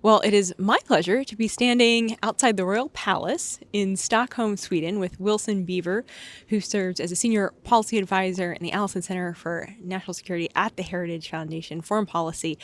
Well, it is my pleasure to be standing outside the Royal Palace in Stockholm, Sweden, with Wilson Beaver, who serves as a senior policy advisor in the Allison Center for National Security at the Heritage Foundation Foreign Policy.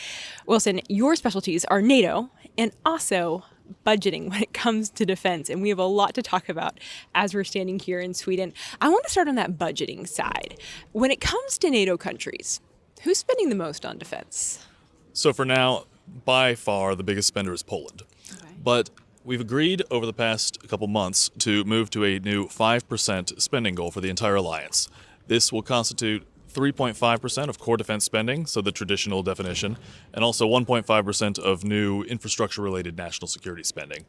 Wilson, your specialties are NATO and also budgeting when it comes to defense, and we have a lot to talk about as we're standing here in Sweden. I want to start on that budgeting side. When it comes to NATO countries, who's spending the most on defense? So for now, by far, the biggest spender is Poland. Okay. But we've agreed over the past couple months to move to a new 5% spending goal for the entire alliance. This will constitute 3.5% of core defense spending, so the traditional definition, and also 1.5% of new infrastructure-related national security spending.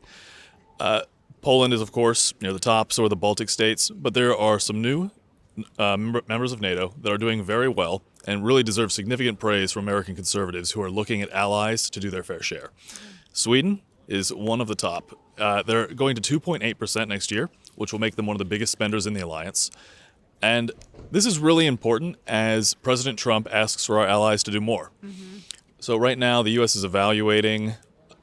Poland is, of course, near the top, so are the Baltic states, but there are some new members of NATO that are doing very well and really deserve significant praise from American conservatives who are looking at allies to do their fair share. Sweden is one of the top. They're going to 2.8% next year, which will make them one of the biggest spenders in the alliance. And this is really important as President Trump asks for our allies to do more. So right now, the U.S. is evaluating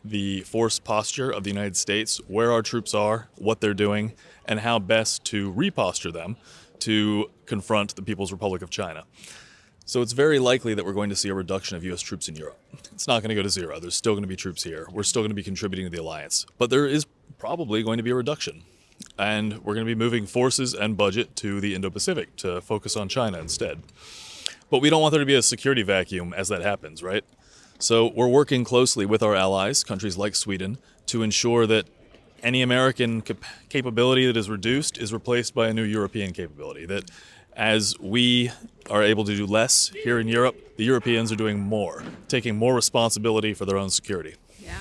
the force posture of the United States, where our troops are, what they're doing, and how best to reposture them to confront the People's Republic of China. So it's very likely that we're going to see a reduction of U.S. troops in Europe. It's not going to go to zero. There's still going to be troops here. We're still going to be contributing to the alliance. But there is probably going to be a reduction. And we're going to be moving forces and budget to the Indo-Pacific to focus on China instead. But we don't want there to be a security vacuum as that happens, right? So we're working closely with our allies, countries like Sweden, to ensure that any American capability that is reduced is replaced by a new European capability. That as we are able to do less here in Europe, the Europeans are doing more, taking more responsibility for their own security. Yeah.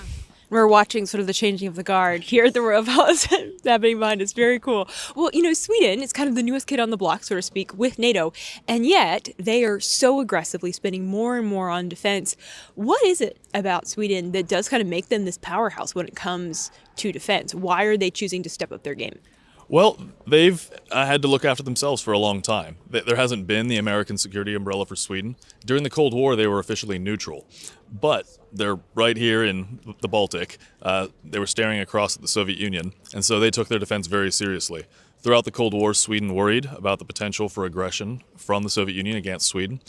We're watching sort of the changing of the guard here at the Royal Palace happening behind us. Very cool. Well, Sweden is kind of the newest kid on the block, so to speak, with NATO, and yet they are so aggressively spending more and more on defense. What is it about Sweden that does kind of make them this powerhouse when it comes to defense? Why are they choosing to step up their game? Well, they've had to look after themselves for a long time. There hasn't been the American security umbrella for Sweden. During the Cold War, they were officially neutral. But they're right here in the Baltic. They were staring across at the Soviet Union, and so they took their defense very seriously. Throughout the Cold War, Sweden worried about the potential for aggression from the Soviet Union against Sweden.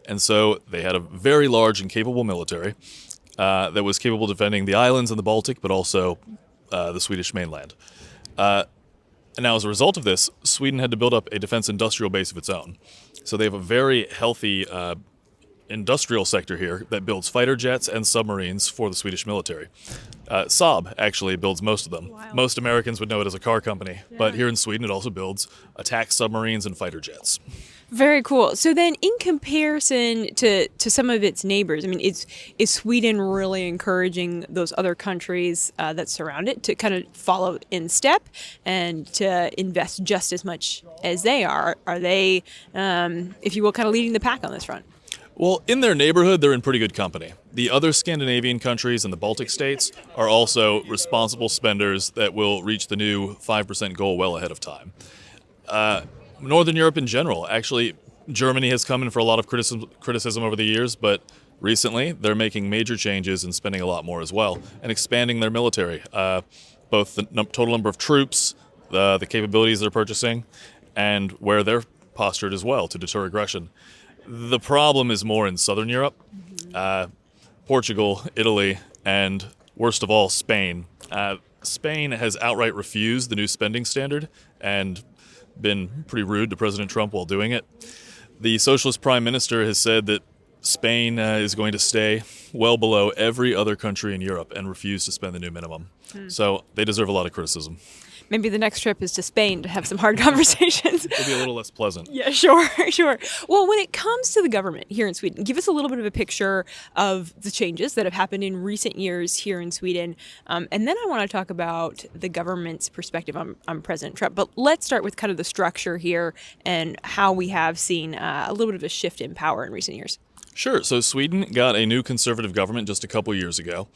And so they had a very large and capable military that was capable of defending the islands in the Baltic, but also the Swedish mainland. And now, as a result of this, Sweden had to build up a defense industrial base of its own. So they have a very healthy industrial sector here that builds fighter jets and submarines for the Swedish military. Saab actually builds most of them. Wow. Most Americans would know it as a car company, Yeah. but here in Sweden it also builds attack submarines and fighter jets. Very cool. So then in comparison to some of its neighbors, I mean, is Sweden really encouraging those other countries that surround it to kind of follow in step and to invest just as much as they are? Are they, if you will, kind of leading the pack on this front? Well, in their neighborhood, they're in pretty good company. The other Scandinavian countries and the Baltic states are also responsible spenders that will reach the new 5% goal well ahead of time. Northern Europe in general, actually, Germany has come in for a lot of criticism over the years, but recently they're making major changes and spending a lot more as well, and expanding their military, both the total number of troops, the capabilities they're purchasing, and where they're postured as well to deter aggression. The problem is more in Southern Europe, Portugal, Italy, and worst of all, Spain. Spain has outright refused the new spending standard and been pretty rude to President Trump while doing it. The socialist prime minister has said that Spain is going to stay well below every other country in Europe and refuse to spend the new minimum. So they deserve a lot of criticism. Maybe the next trip is to Spain to have some hard conversations. It'll be a little less pleasant. Yeah, sure. Well, when it comes to the government here in Sweden, give us a little bit of a picture of the changes that have happened in recent years here in Sweden. And then I want to talk about the government's perspective on President Trump. But let's start with kind of the structure here and how we have seen a little bit of a shift in power in recent years. Sure. So Sweden got a new conservative government just a couple years ago.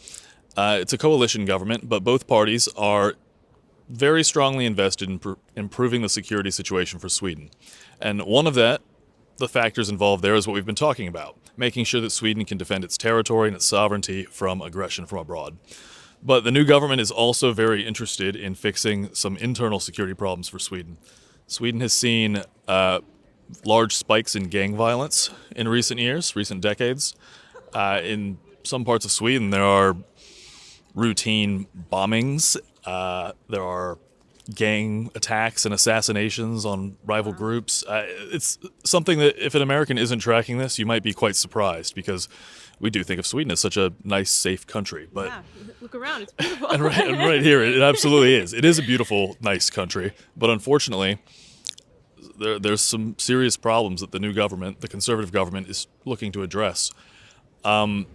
It's a coalition government, but both parties are very strongly invested in improving the security situation for Sweden. And one of that the factors involved there is what we've been talking about, making sure that Sweden can defend its territory and its sovereignty from aggression from abroad. But the new government is also very interested in fixing some internal security problems for Sweden. Sweden has seen large spikes in gang violence in recent decades. In some parts of Sweden, there are routine bombings. There are gang attacks and assassinations on rival groups. It's something that if an American isn't tracking this, you might be quite surprised, because we do think of Sweden as such a nice, safe country. But Yeah, look around, it's beautiful. and right here, it absolutely is. It is a beautiful, nice country. But unfortunately, there's some serious problems that the new government, the conservative government, is looking to address. A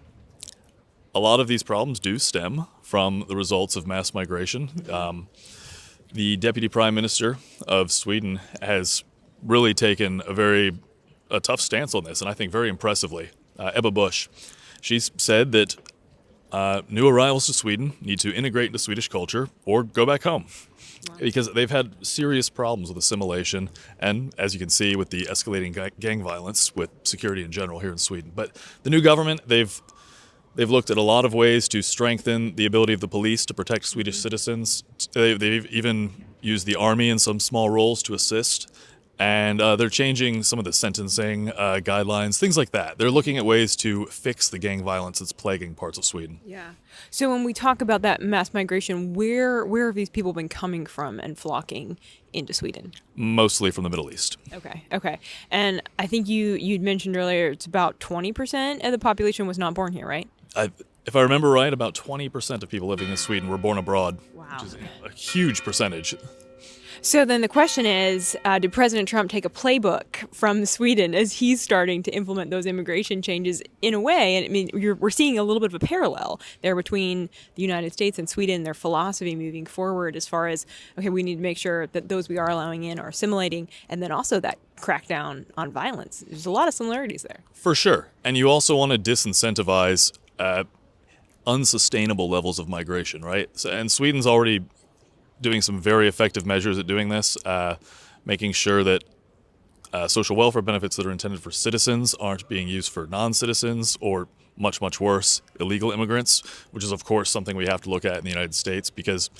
lot of these problems do stem from the results of mass migration. The Deputy Prime Minister of Sweden has really taken a tough stance on this, and I think very impressively. Ebba Busch, she's said that new arrivals to Sweden need to integrate into Swedish culture or go back home, because they've had serious problems with assimilation, and as you can see with the escalating gang violence with security in general here in Sweden. But the new government, they've looked at a lot of ways to strengthen the ability of the police to protect Swedish citizens. They've even used the army in some small roles to assist. And they're changing some of the sentencing guidelines, things like that. They're looking at ways to fix the gang violence that's plaguing parts of Sweden. Yeah. So when we talk about that mass migration, where have these people been coming from and flocking into Sweden? Mostly from the Middle East. Okay. And I think you'd mentioned earlier it's about 20% of the population was not born here, right? If I remember right, about 20% of people living in Sweden were born abroad, Wow. which is a huge percentage. So then the question is, did President Trump take a playbook from Sweden as he's starting to implement those immigration changes in a way? And I mean, we're seeing a little bit of a parallel there between the United States and Sweden, their philosophy moving forward as far as, okay, we need to make sure that those we are allowing in are assimilating, and then also that crackdown on violence. There's a lot of similarities there. For sure. And you also want to disincentivize unsustainable levels of migration, right? And Sweden's already doing some very effective measures at doing this, making sure that social welfare benefits that are intended for citizens aren't being used for non-citizens, or much, much worse, illegal immigrants, which is, of course, something we have to look at in the United States, because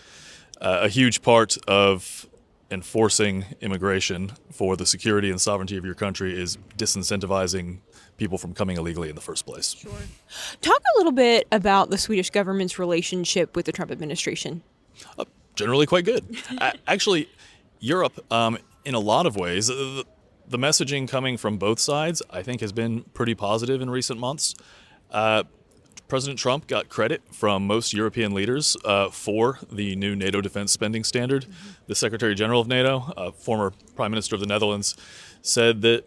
a huge part of enforcing immigration for the security and sovereignty of your country is disincentivizing people from coming illegally in the first place. Sure. Talk a little bit about the Swedish government's relationship with the Trump administration. Generally quite good. Actually, Europe, in a lot of ways, the messaging coming from both sides, I think, has been pretty positive in recent months. President Trump got credit from most European leaders for the new NATO defense spending standard. The Secretary General of NATO, former Prime Minister of the Netherlands, said that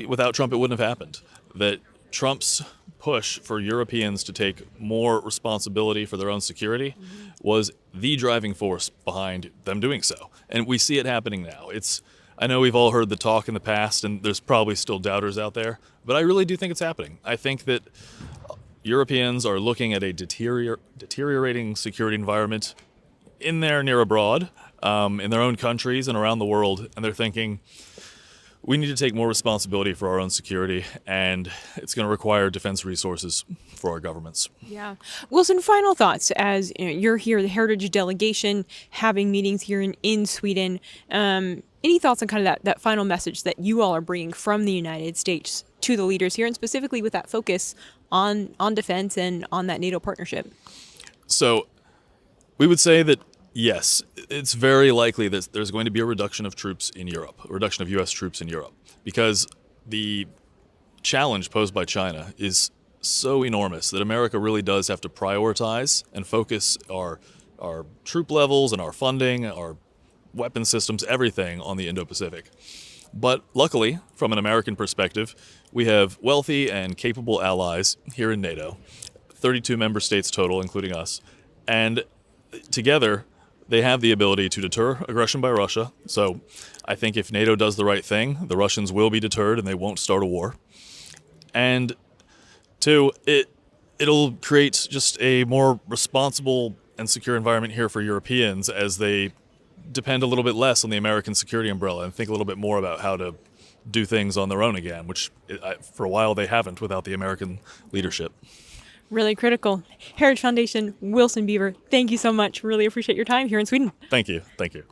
without Trump it wouldn't have happened. That Trump's push for Europeans to take more responsibility for their own security was the driving force behind them doing so. And we see it happening now. I know we've all heard the talk in the past, and there's probably still doubters out there, but I really do think it's happening. I think that Europeans are looking at a deteriorating security environment in there, near abroad, in their own countries and around the world, and they're thinking, we need to take more responsibility for our own security, and it's going to require defense resources for our governments. Yeah. Wilson, final thoughts as you're here, the Heritage Delegation, having meetings here in Sweden. Any thoughts on kind of that final message that you all are bringing from the United States to the leaders here, and specifically with that focus on defense and on that NATO partnership? So we would say that, yes, it's very likely that there's going to be a reduction of troops in Europe, a reduction of U.S. troops in Europe, because the challenge posed by China is so enormous that America really does have to prioritize and focus our troop levels and our funding, our weapon systems, everything on the Indo-Pacific. But luckily, from an American perspective, we have wealthy and capable allies here in NATO, 32 member states total, including us, and together they have the ability to deter aggression by Russia. So I think if NATO does the right thing, the Russians will be deterred and they won't start a war. And two, it'll create just a more responsible and secure environment here for Europeans as they depend a little bit less on the American security umbrella and think a little bit more about how to do things on their own again, which for a while they haven't without the American leadership. Really critical. Heritage Foundation, Wilson Beaver, thank you so much. Really appreciate your time here in Sweden. Thank you. Thank you.